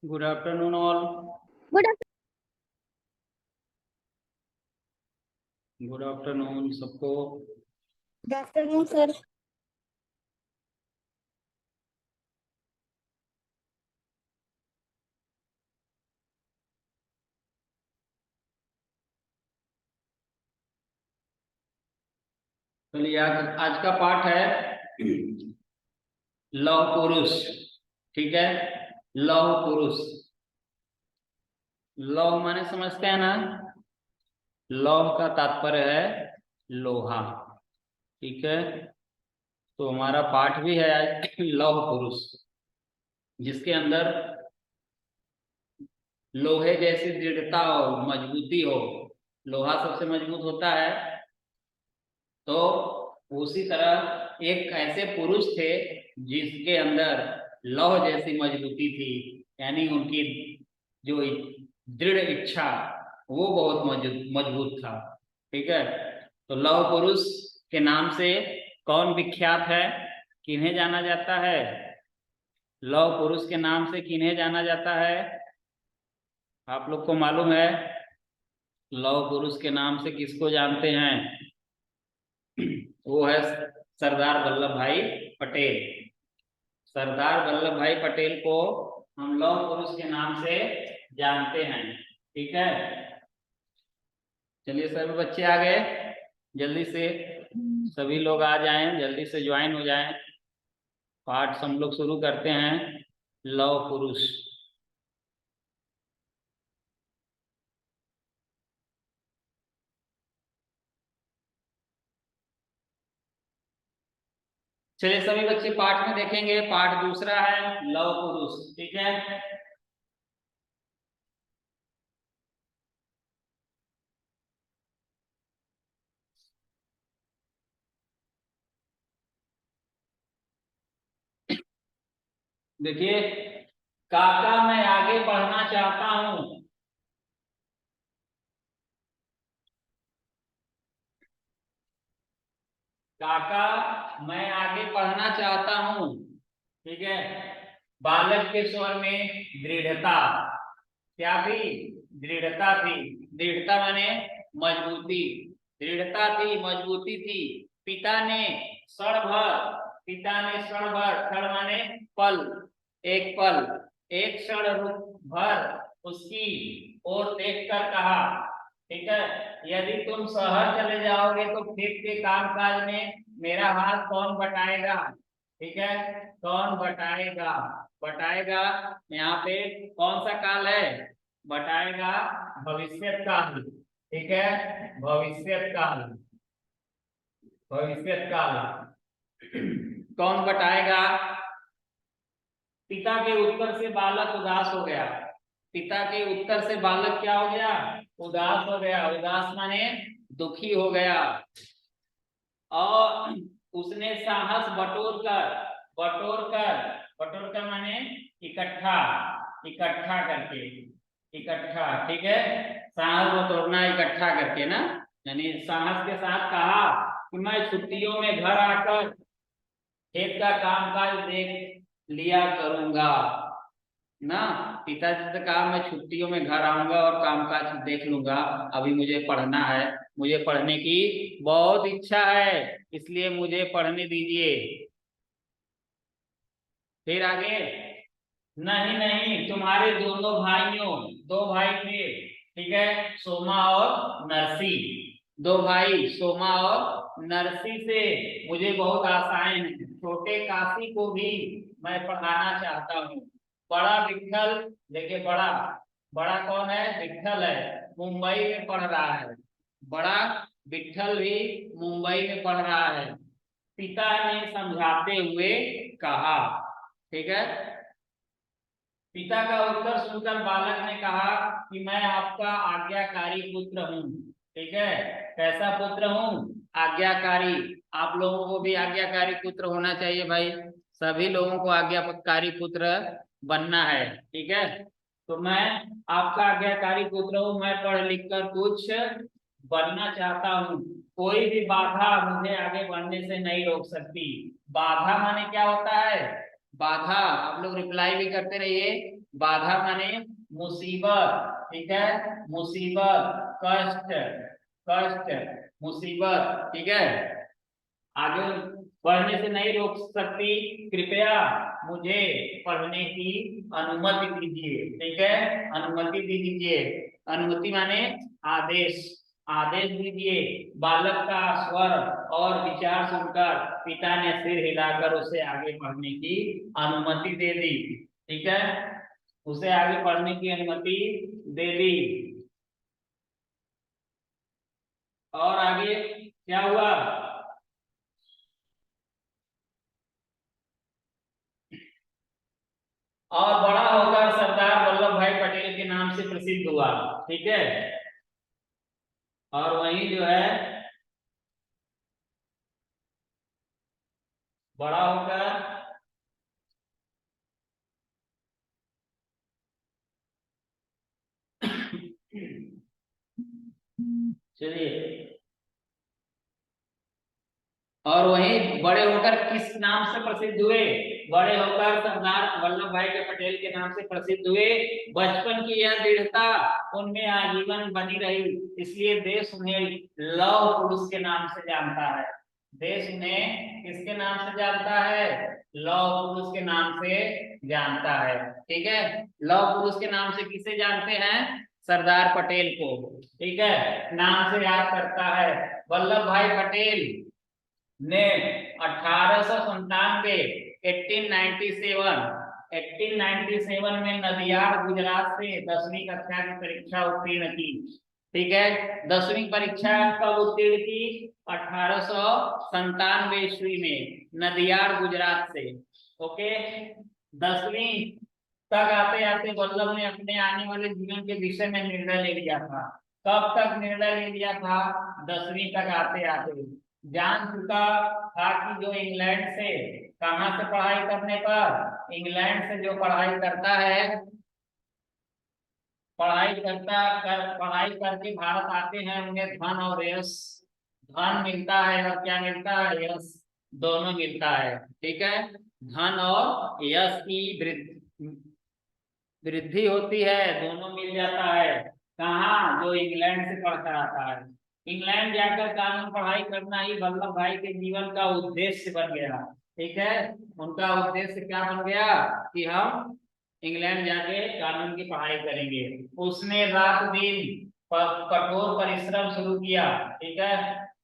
Good afternoon all. Good good afternoon सबको। Afternoon sir. चलिए आज का पाठ है लौह पुरुष। ठीक है, लौह पुरुष। लौह माने समझते हैं ना, लौह का तात्पर्य है लोहा। ठीक है, तो हमारा पाठ भी है आज लौह पुरुष, जिसके अंदर लोहे जैसी दृढ़ता हो, मजबूती हो। लोहा सबसे मजबूत होता है, तो उसी तरह एक ऐसे पुरुष थे जिसके अंदर लौह जैसी मजबूती थी, यानी उनकी जो दृढ़ इच्छा वो बहुत मजबूत था। ठीक है, तो लौह पुरुष के नाम से कौन विख्यात है, किन्हें जाना जाता है? लौह पुरुष के नाम से किन्हें जाना जाता है? आप लोग को मालूम है लौह पुरुष के नाम से किसको जानते हैं? वो है सरदार वल्लभ भाई पटेल। सरदार वल्लभ भाई पटेल को हम लौह पुरुष के नाम से जानते हैं। ठीक है, चलिए सभी बच्चे आ गए, जल्दी से सभी लोग आ जाएं, जल्दी से ज्वाइन हो जाएं। पाठ हम लोग शुरू करते हैं लौह पुरुष। चलिए सभी बच्चे पाठ में देखेंगे, पाठ दूसरा है लौह पुरुष। ठीक है, देखिए, काका मैं आगे बढ़ना चाहता हूं। काका मैं आगे पढ़ना चाहता हूं। ठीक है, बालक के स्वर में दृढ़ता क्या थी? दृढ़ता थी। दृढ़ता माने मजबूती, दृढ़ता थी, मजबूती थी। पिता ने क्षण भर, पिता ने क्षण भर, क्षण माने पल, एक पल, एक क्षण भर उसकी ओर देखकर कहा। ठीक है, यदि तुम शहर चले जाओगे तो खेत के कामकाज में मेरा हाथ कौन बटाएगा? ठीक है, कौन बटाएगा? बटाएगा यहाँ पे कौन सा काल है? बटाएगा भविष्यत काल। ठीक है, भविष्यत काल, भविष्यत काल। कौन बटाएगा? पिता के उत्तर से बालक उदास हो गया। पिता के उत्तर से बालक क्या हो गया? उदास हो गया। उदास माने दुखी हो गया। और उसने साहस बटोर कर, बटोर कर, बटोर कर माने इकट्ठा, इकट्ठा करके, इकट्ठा। ठीक है, साहस बटोरना इकट्ठा करके ना, यानी साहस के साथ कहा कि मैं छुट्टियों में घर आकर खेत का कामकाज देख लिया करूंगा ना। पिताजी से कहा मैं छुट्टियों में घर आऊंगा और कामकाज देख लूंगा, अभी मुझे पढ़ना है, मुझे पढ़ने की बहुत इच्छा है, इसलिए मुझे पढ़ने दीजिए। फिर आगे, नहीं नहीं, तुम्हारे दोनों भाइयों, दो भाई थे। ठीक है, सोमा और नरसी, दो भाई सोमा और नरसी से मुझे बहुत आशाएं हैं। छोटे काशी को भी मैं पढ़ाना चाहता हूँ। बड़ा विठल, देखिए बड़ा, बड़ा कौन है? विठल है, मुंबई में पढ़ रहा है। बड़ा विठल भी मुंबई में पढ़ रहा है। पिता ने समझाते हुए कहा। ठीक है, पिता का उत्तर सुनकर बालक ने कहा कि मैं आपका आज्ञाकारी पुत्र हूँ। ठीक है, कैसा पुत्र हूँ? आज्ञाकारी। आप लोगों को भी आज्ञाकारी पुत्र होना चाहिए भाई, सभी लोगों को आज्ञाकारी पुत्र बनना है। ठीक है, तो मैं आपका आज्ञाकारी पुत्र हूँ, मैं पढ़ लिख कर कुछ बनना चाहता हूँ। कोई भी बाधा मुझे आगे बढ़ने से नहीं रोक सकती। बाधा माने क्या होता है? बाधा, आप लोग रिप्लाई भी करते रहिए। बाधा माने मुसीबत, ठीक है, मुसीबत, कष्ट, कष्ट, मुसीबत, ठीक है। आगे पढ़ने से नहीं रोक सकती, कृपया मुझे पढ़ने की अनुमति दीजिए, ठीक है, अनुमति दी दीजिए। अनुमति माने आदेश, आदेश दीजिए। बालक का स्वर और विचार सुनकर पिता ने सिर हिलाकर उसे आगे पढ़ने की अनुमति दे दी, ठीक है, उसे आगे पढ़ने की अनुमति दे दी। और आगे क्या हुआ? और बड़ा होकर सरदार वल्लभ भाई पटेल के नाम से प्रसिद्ध हुआ, ठीक है। और वही जो है बड़ा होकर चलिए, और वही बड़े होकर किस नाम से प्रसिद्ध हुए? बड़े होकर सरदार वल्लभ भाई के पटेल के नाम से प्रसिद्ध हुए। बचपन की यह दृढ़ता उनमें आजीवन बनी रही, इसलिए देश उन्हें लौह पुरुष के नाम से जानता है। देश उन्हें किसके नाम से जानता है? लौह पुरुष के नाम से जानता है, ठीक है। लौह पुरुष के नाम से किसे जानते हैं? सरदार पटेल को, ठीक है, नाम से याद करता है। वल्लभ भाई पटेल ने 1897 1897 में नदियाड गुजरात से 10वीं कक्षा की परीक्षा उत्तीर्ण की, ठीक है। 10वीं परीक्षा कब उत्तीर्ण की? 1897 ईस्वी में नदियाड गुजरात से, ओके। 10वीं तक आते आते वल्लभ ने अपने आने वाले जीवन के विषय में निर्णय ले लिया था। कब तक निर्णय ले लिया था? 10वीं तक आते आते जान चुका था कि जो इंग्लैंड से, कहां से पढ़ाई करने पर? इंग्लैंड से जो पढ़ाई करता है, पढ़ाई करके भारत आते हैं, उन्हें धन और यश, धन मिलता है और क्या मिलता है? यश, दोनों मिलता है, ठीक है। धन और यश की वृद्धि होती है, दोनों मिल जाता है। कहाँ? जो इंग्लैंड से पढ़ कर आता है। इंग्लैंड जाकर कानून पढ़ाई करना ही वल्लभ भाई के जीवन का उद्देश्य बन गया, ठीक है। उनका उद्देश्य क्या बन गया? कि हम इंग्लैंड जाके कानून की पढ़ाई करेंगे। उसने रात दिन कठोर परिश्रम शुरू किया, ठीक है,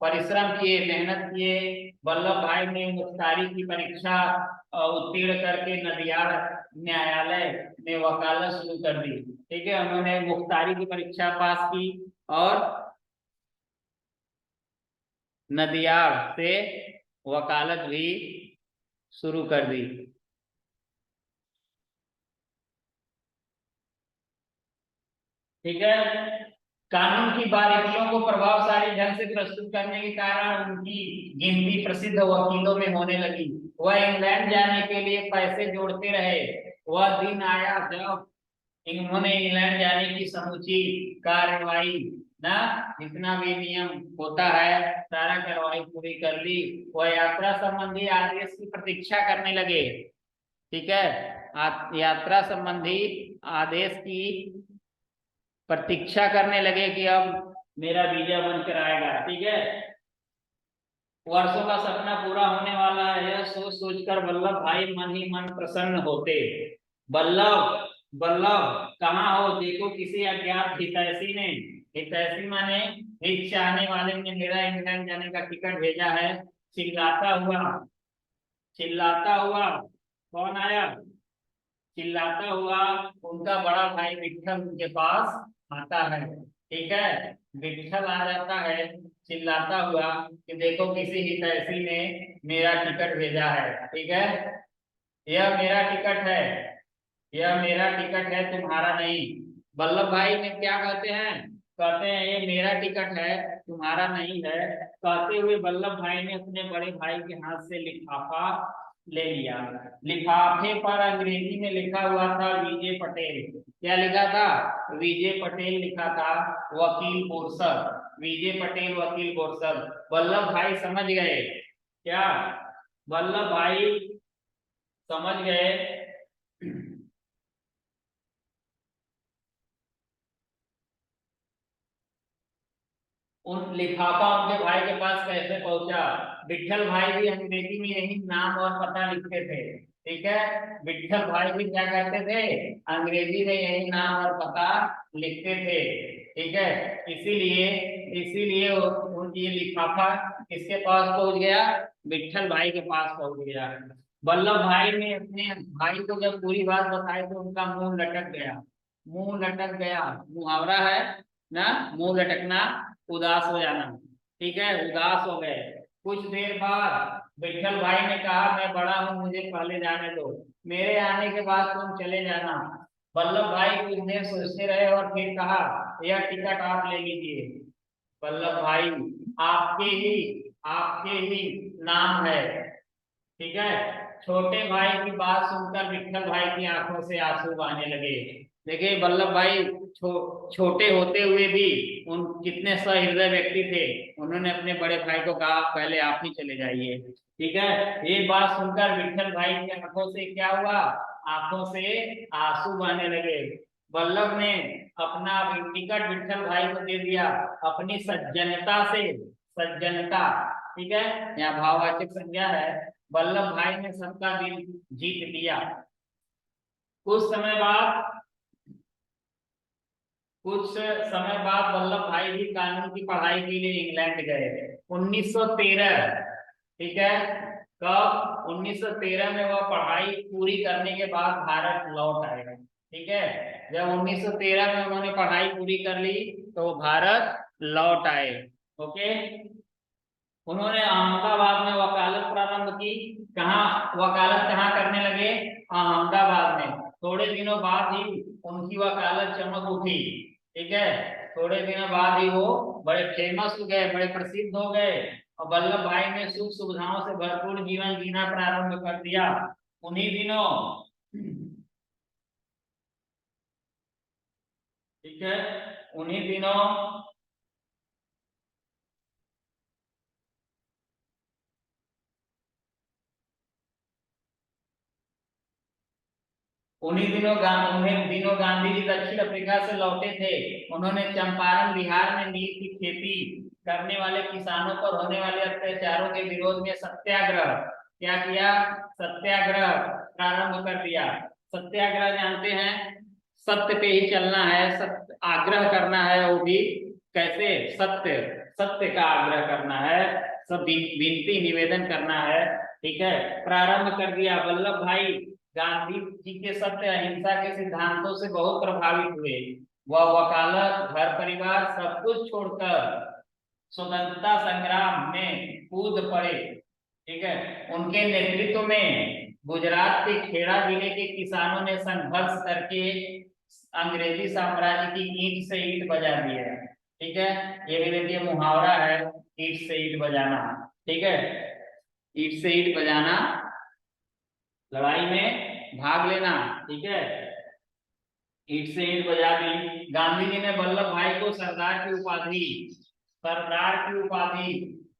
परिश्रम किए, मेहनत किए। वल्लभ भाई ने मुख्तारी की परीक्षा उत्तीर्ण करके नदियाड न्यायालय में वकालत शुरू कर दी, ठीक है। उन्होंने मुख्तारी की परीक्षा पास की और नदियाड से वकालत भी शुरू कर दी, ठीक है। कानून की बारीकियों को प्रभावशाली ढंग से प्रस्तुत करने के कारण उनकी गिनती प्रसिद्ध वकीलों में होने लगी। वह इंग्लैंड जाने के लिए पैसे जोड़ते रहे। वह दिन आया जब इन्होंने इंग्लैंड जाने की समूची कार्यवाही, ना, जितना भी नियम होता है सारा कार्रवाई पूरी कर ली। वह यात्रा संबंधी आदेश की प्रतीक्षा करने लगे, ठीक है। यात्रा संबंधी आदेश की प्रतीक्षा करने लगे कि अब मेरा वीजा बनकर आएगा, ठीक है। वर्षों का सपना पूरा होने वाला है, यह सोच सोचकर वल्लभ भाई मन ही मन प्रसन्न होते। वल्लभ, वल्लभ कहाँ हो? देखो किसी अज्ञात हितैषी ने, हितैषी माने हित चाहने वाले ने मेरा इंग्लैंड जाने का टिकट भेजा है। चिल्लाता हुआ, चिल्लाता हुआ कौन आया? चिल्लाता हुआ उनका बड़ा भाई विठल उनके पास आता है, ठीक है। विठल आ जाता है चिल्लाता हुआ कि देखो किसी हितैषी ने मेरा टिकट भेजा है, ठीक है, यह मेरा टिकट है, यह मेरा टिकट है, तुम्हारा नहीं। वल्लभ भाई ने क्या कहते हैं? कहते हैं ये मेरा टिकट है, तुम्हारा नहीं है। कहते हुए वल्लभ भाई ने अपने बड़े भाई के हाथ से लिफाफा ले लिया। लिफाफे पर अंग्रेजी में लिखा हुआ था विजय पटेल। क्या लिखा था? विजय पटेल लिखा था, वकील बोरसद, विजय पटेल वकील बोरसद। वल्लभ भाई समझ गए क्या? वल्लभ भाई समझ गए? उन लिफाफा उनके भाई के पास कैसे पहुंचा? विट्ठल भाई भी अंग्रेजी में यही नाम और पता लिखते थे। ठीक है, विट्ठल भाई भी क्या कहते थे? अंग्रेजी में यही नाम और पता लिखते थे। ठीक है, इसीलिए इसीलिए ये लिफाफा किसके पास पहुंच गया? विट्ठल भाई के पास पहुंच गया। वल्लभ भाई ने अपने भाई को जब पूरी बात बताई तो उनका मुंह लटक गया। मुंह लटक गया, मुहावरा है ना, मुंह लटकना, उदास हो जाना। ठीक है, उदास हो गए। कुछ देर बाद विट्ठल भाई ने कहा, मैं बड़ा हूं, मुझे पहले जाने दो, मेरे आने के बाद तुम चले जाना। वल्लभ भाई कुछ देर सोचते रहे और फिर कहा, यह टिकट आप ले लीजिए। वल्लभ भाई, आपके ही नाम है। ठीक है, छोटे भाई की बात सुनकर विट्ठल भाई की आंखों से आंसू बहने लगे। देखिए वल्लभ भाई छोटे होते हुए भी उन कितने सहृदय व्यक्ति थे। उन्होंने अपने बड़े भाई को कहा, पहले आप ही चले जाइए। ठीक है, ये बात सुनकर विट्ठल भाई की आंखों से क्या हुआ? आंखों से आंसू बहने लगे। वल्लभ ने अपना टिकट विट्ठल भाई को दे दिया, अपनी सज्जनता से। सज्जनता, ठीक है, यहाँ भाववाचक संज्ञा है। वल्लभ भाई ने सबका दिल जीत लिया। कुछ समय बाद कुछ समय बाद वल्लभ भाई भी कानून की पढ़ाई के लिए इंग्लैंड गए 1913। ठीक है, कब? 1913 में वह पढ़ाई पूरी करने के बाद भारत लौट आए। ठीक है, जब 1913 में उन्होंने पढ़ाई पूरी कर ली तो वो भारत लौट आए। ओके, उन्होंने अहमदाबाद में वकालत प्रारंभ की। वकालत कहाँ करने लगे? अहमदाबाद में। थोड़े दिनों बाद ही उनकी वकालत चमक उठी। ठीक है, थोड़े दिनों बाद ही वो बड़े फेमस हो गए, बड़े प्रसिद्ध हो गए। और वल्लभ भाई ने सुख सुविधाओं से भरपूर जीवन जीना प्रारंभ कर दिया। उन्हीं दिनों, ठीक है, उन्हीं दिनों उन्हें दिनों गांधी जी दक्षिण अफ्रीका से लौटे थे। उन्होंने चंपारण बिहार में नील की खेती करने वाले किसानों पर होने वाले अत्याचारों के विरोध में सत्याग्रह, क्या किया? सत्याग्रह प्रारंभ कर दिया। सत्याग्रह जानते हैं, सत्य पे ही चलना है, सत्य आग्रह करना है, वो भी कैसे? सत्य, सत्य का आग्रह करना है, सब विनती निवेदन करना है। ठीक है, प्रारंभ कर दिया। वल्लभ भाई गांधी जी के सत्य अहिंसा के सिद्धांतों से बहुत प्रभावित हुए। वह वकालत, घर परिवार सब कुछ छोड़कर स्वतंत्रता संग्राम में कूद पड़े। ठीक है, उनके नेतृत्व में गुजरात के खेड़ा जिले के किसानों ने संघर्ष करके अंग्रेजी साम्राज्य की ईंट से ईंट बजा दी है। ठीक है, ये भी देखिए मुहावरा है, ईंट से ईंट बजाना। ठीक है, ईंट से ईंट बजाना, लड़ाई में भाग लेना। ठीक है, ईंट से ईंट बजा दी। गांधी जी ने वल्लभ भाई को सरदार की उपाधि,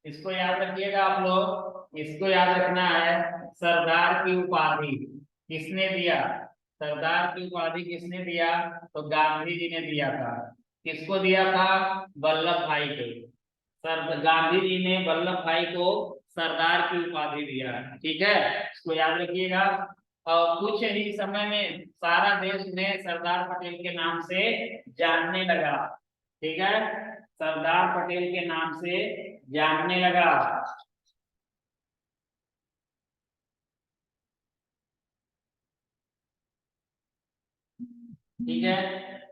इसको याद रखिएगा आप लोग, इसको याद रखना है। सरदार की उपाधि किसने दिया? सरदार की उपाधि किसने दिया? तो गांधी जी ने दिया था। किसको दिया था? वल्लभ भाई को। सर गांधी जी ने वल्लभ भाई को सरदार की उपाधि दिया। ठीक है, इसको याद रखिएगा। और कुछ ही समय में सारा देश उन्हें सरदार पटेल के नाम से जानने लगा। ठीक है, सरदार पटेल के नाम से जानने लगा। ठीक है,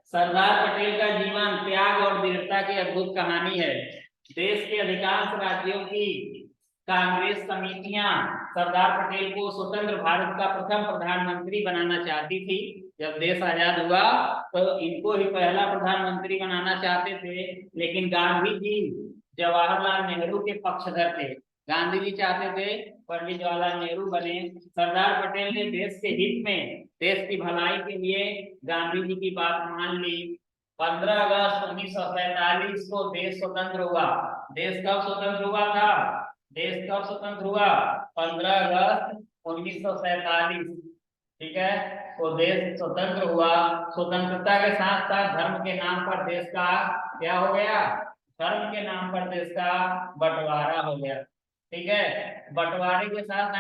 सरदार पटेल का जीवन त्याग और वीरता की अद्भुत कहानी है। देश के अधिकांश राज्यों की कांग्रेस समितियां सरदार पटेल को स्वतंत्र भारत का प्रथम प्रधानमंत्री बनाना चाहती थी। जब देश आजाद हुआ तो इनको ही पहला प्रधानमंत्री बनाना चाहते थे, लेकिन गांधी जी जवाहरलाल नेहरू के पक्षधर थे। गांधी जी चाहते थे पंडित जवाहरलाल नेहरू बने। सरदार पटेल ने देश के हित में, देश की भलाई के लिए गांधी जी की बात मान ली। 15 अगस्त 1947 को देश स्वतंत्र हुआ। देश कब स्वतंत्र हुआ था? देश कब स्वतंत्र हुआ? 15 अगस्त 1947, ठीक है, वो देश स्वतंत्र हुआ। स्वतंत्रता के साथ साथ धर्म के नाम पर देश का क्या हो गया, धर्म के नाम पर देश का बंटवारा हो गया। ठीक है, बंटवारे के साथ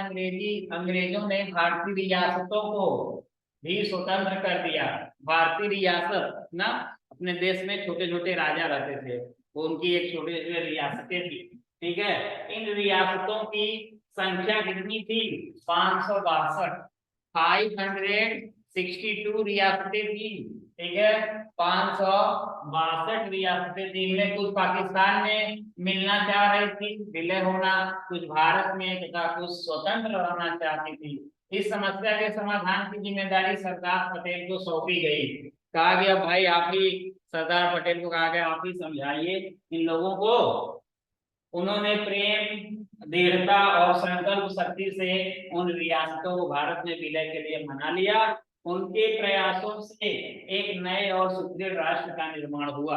अंग्रेजों ने भारतीय रियासतों को भी स्वतंत्र कर दिया। भारतीय रियासत ना, अपने देश में छोटे छोटे राजा रहते थे, वो उनकी एक छोटे छोटे रियासतें थी। ठीक है, इन रियासतों की संख्या कितनी थी, 562, 562 रियासतें थी। ठीक है, 562 रियासतें थी। इनमें कुछ पाकिस्तान में मिलना चाह रही थी, विलय होना, कुछ भारत में तथा कुछ स्वतंत्र रहना चाहती थी। इस समस्या के समाधान की जिम्मेदारी सरदार पटेल को सौंपी गई। कहा गया भाई आप ही, सरदार पटेल को कहा गया आप ही समझाइए इन लोगों को। उन्होंने प्रेम, दृढ़ता और संकल्प शक्ति से उन रियासतों को भारत में विलय के लिए मना लिया। उनके प्रयासों से एक नए और सुदृढ़ राष्ट्र का निर्माण हुआ।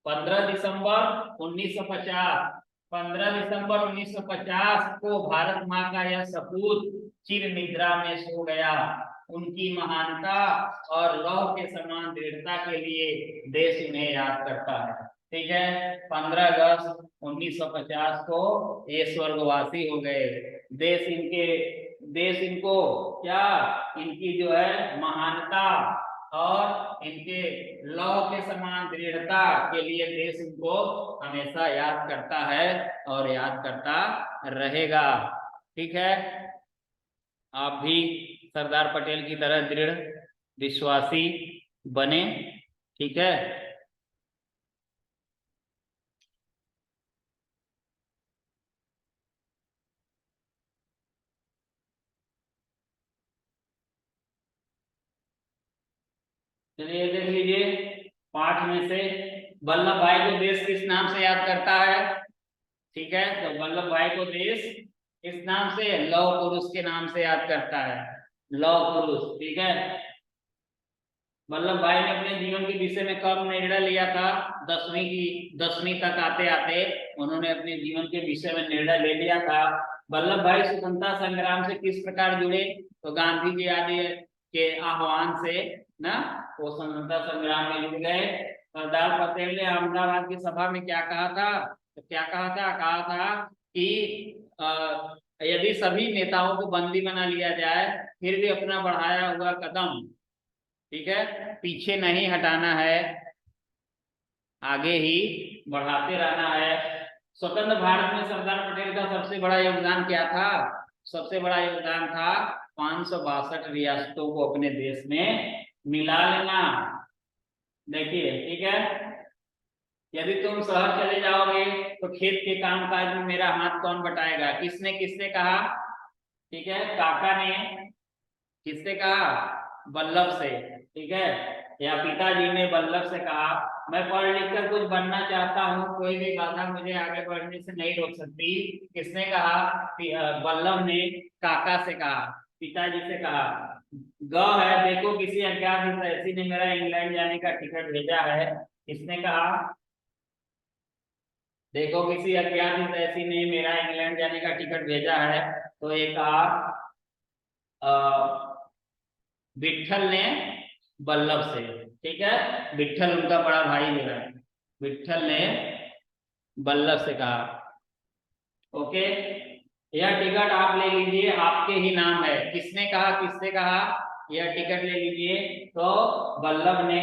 15 दिसंबर 1950, 15 दिसंबर 1950 को भारत माँ का यह सपूत चिर निद्रा में सो गया। उनकी महानता और लौह के समान दृढ़ता के लिए देश उन्हें याद करता है। ठीक है, 15 अगस्त 1950 को ये स्वर्गवासी हो गए। देश इनको क्या, इनकी जो है महानता और इनके लौह के समान दृढ़ता के लिए देश इनको हमेशा याद करता है और याद करता रहेगा। ठीक है, आप भी सरदार पटेल की तरह दृढ़ विश्वासी बने। ठीक है, चलिए देख लीजिए पाठ में से वल्लभ भाई को देश किस नाम से याद करता है। ठीक है, तो वल्लभ भाई को देश इस नाम से, लौह पुरुष के नाम से याद करता है, लौह पुरुष। ठीक है, वल्लभ भाई ने अपने जीवन के विषय में कब निर्णय लिया था, 10वीं तक आते आते उन्होंने अपने जीवन के विषय में निर्णय ले लिया था। वल्लभ भाई स्वतंत्रता संग्राम से किस प्रकार जुड़े, तो गांधी जी आदि के आह्वान से ना वो स्वतंत्रता संग्राम में जुड़ गए। सरदार पटेल ने अहमदाबाद की सभा में क्या कहा था, तो क्या कहा था कि यदि सभी नेताओं को बंदी बना लिया जाए फिर भी अपना बढ़ाया हुआ कदम, ठीक है, पीछे नहीं हटाना है, आगे ही बढ़ाते रहना है। स्वतंत्र भारत में सरदार पटेल का सबसे बड़ा योगदान क्या था, सबसे बड़ा योगदान था 562 रियासतों को अपने देश में मिला लेना। देखिए, ठीक है, यदि तुम शहर चले जाओगे तो खेत के काम काज में मेरा हाथ कौन बटाएगा, किसने किसने कहा। ठीक है, काका ने किससे कहा, वल्लभ से। ठीक है, या पिताजी ने वल्लभ से कहा मैं पढ़ लिख कर कुछ बनना चाहता हूँ, कोई भी बाधा मुझे आगे बढ़ने से नहीं रोक सकती। किसने कहा, वल्लभ ने काका से कहा, पिताजी से कहा। ग है, देखो किसी अज्ञात हितैषी ने मेरा इंग्लैंड जाने का टिकट भेजा है। किसने कहा, देखो किसी अज्ञात हितैषी ने मेरा इंग्लैंड जाने का टिकट भेजा है। तो ये कहा विठल ने वल्लभ से। ठीक है, विठल उनका बड़ा भाई जो है, विठल ने वल्लभ से कहा ओके यह टिकट आप ले लीजिए, आपके ही नाम है। किसने कहा, किसने कहा यह टिकट ले लीजिए, तो वल्लभ ने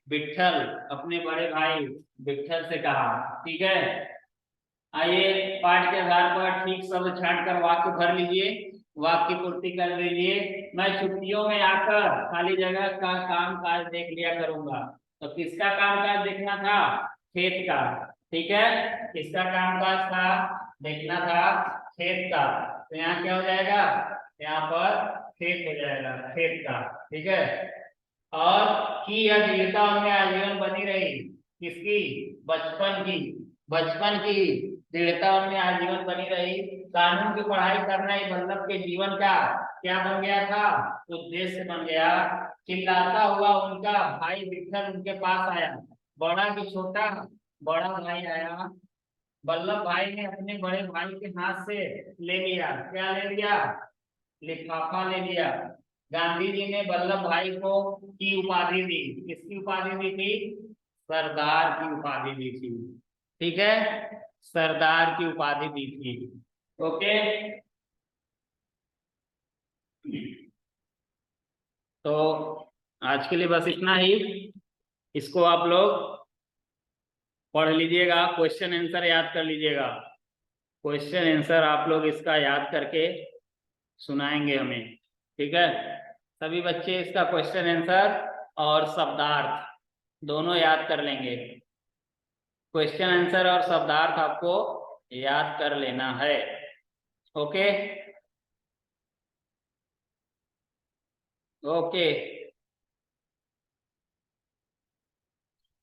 विठल, अपने बड़े भाई विठल से कहा। ठीक है, आइए पाठ के आधार पर ठीक शब्द छांट कर वाक्य भर लीजिए, वाक्य पूर्ति कर दीजिए। मैं छुट्टियों में आकर खाली जगह का काम काज देख लिया करूंगा। तो किसका काम काज देखना था, खेत का। ठीक है, किसका काम काज था, देखना था खेत का। तो यहाँ क्या हो जाएगा, यहाँ पर खेत हो जाएगा, खेत का। ठीक है, और कि यह दृढ़ता उनमें आजीवन बनी रही, किसकी, बचपन की, बचपन की दृढ़ता उनमें आजीवन बनी रही। कानून की पढ़ाई करना ही वल्लभ के जीवन का क्या बन गया था, उद्देश्य बन गया। चिल्लाता हुआ उनका भाई विठल उनके पास आया, बड़ा कि छोटा, बड़ा भाई आया। वल्लभ भाई ने अपने बड़े भाई के हाथ से ले लिया, क्या ले लिया, लिफाफा ले लिया। गांधी जी ने वल्लभ भाई को की उपाधि दी, किसकी उपाधि दी थी? सरदार की उपाधि दी थी। ठीक है, सरदार की उपाधि दी थी। ओके, तो आज के लिए बस इतना ही। इसको आप लोग पढ़ लीजिएगा, क्वेश्चन आंसर याद कर लीजिएगा। क्वेश्चन आंसर आप लोग इसका याद करके सुनाएंगे हमें। ठीक है, सभी बच्चे इसका क्वेश्चन आंसर और शब्दार्थ दोनों याद कर लेंगे। क्वेश्चन आंसर और शब्दार्थ आपको याद कर लेना है। Okay okay.